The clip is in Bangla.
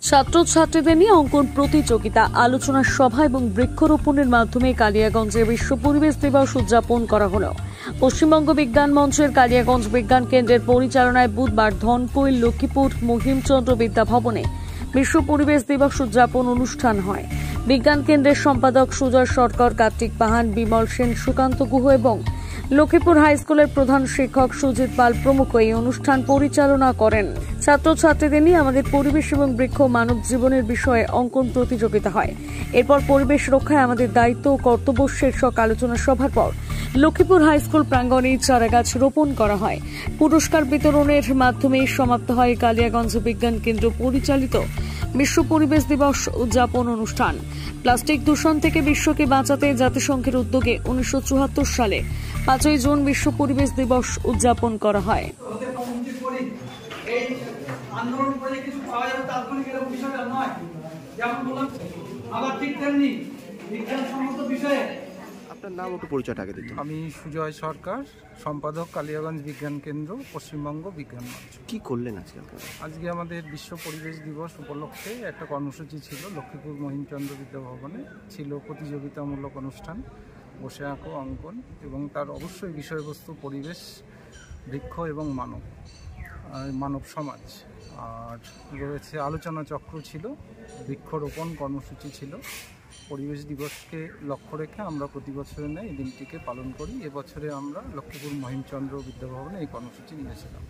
ছাত্রছাত্রীদের নিয়ে অঙ্কন প্রতিযোগিতা, আলোচনা সভা এবং বৃক্ষরোপণের মাধ্যমে কালিয়াগঞ্জে বিশ্ব পরিবেশ দিবস উদযাপন করা হলো। পশ্চিমবঙ্গ বিজ্ঞান মঞ্চের কালিয়াগঞ্জ বিজ্ঞান কেন্দ্রের পরিচালনায় বুধবার ধনপৈল লক্ষ্মীপুর মহিমচন্দ্র বিদ্যা ভবনে বিশ্ব পরিবেশ দিবস উদযাপন অনুষ্ঠান হয়। বিজ্ঞান কেন্দ্রের সম্পাদক সুজয় সরকার, কার্তিক পাহান, বিমল সেন, সুকান্ত গুহ এবং লক্ষ্মীপুর হাই স্কুলের প্রধান শিক্ষক সুজিত পাল প্রমুখ এই অনুষ্ঠান পরিচালনা করেন। ছাত্রছাত্রীদের নিয়ে আমাদের পরিবেশ এবং বৃক্ষ মানব জীবনের বিষয়ে অঙ্কন প্রতিযোগিতা হয়। এরপর পরিবেশ রক্ষায় আমাদের দায়িত্ব ও কর্তব্য শীর্ষক আলোচনা সভার পর লক্ষ্মীপুর হাই স্কুল প্রাঙ্গণে চারাগাছ রোপণ করা হয়। পুরস্কার বিতরণের মাধ্যমে সমাপ্ত হয় কালিয়াগঞ্জ বিজ্ঞান কেন্দ্র পরিচালিত বিশ্ব পরিবেশ দিবস উদযাপন অনুষ্ঠান। প্লাস্টিক দূষণ থেকে বিশ্বকে বাঁচাতে জাতিসংঘের উদ্যোগে 1974 সালে 5ই জুন বিশ্ব পরিবেশ দিবস উদযাপন করা হয়। আপনার নাম একটু পরিচয়টা আগে দিন। আমি সুজয় সরকার, সম্পাদক কালিয়াগঞ্জ বিজ্ঞান কেন্দ্র, পশ্চিমবঙ্গ বিজ্ঞান মঞ্চ। কি করলেন আজকে? আজকে আমাদের বিশ্ব পরিবেশ দিবস উপলক্ষে একটা কর্মসূচি ছিল লক্ষ্মীপুর মহিমচন্দ্র বিদ্যা ভবনে। ছিল প্রতিযোগিতামূলক অনুষ্ঠান, বসে আঁকো, অঙ্কন, এবং তার অবশ্যই বিষয়বস্তু পরিবেশ, বৃক্ষ এবং মানব সমাজ। আর রয়েছে আলোচনা চক্র ছিল, বৃক্ষরোপণ কর্মসূচি ছিল। পরিবেশ দিবসকে লক্ষ্য রেখে আমরা প্রতি বছরের ন্যায় এই দিনটিকে পালন করি। এবছরে আমরা লক্ষ্মীপুর মহিমচন্দ্র বিদ্যা ভবনে এই কর্মসূচি নিয়েছিলাম।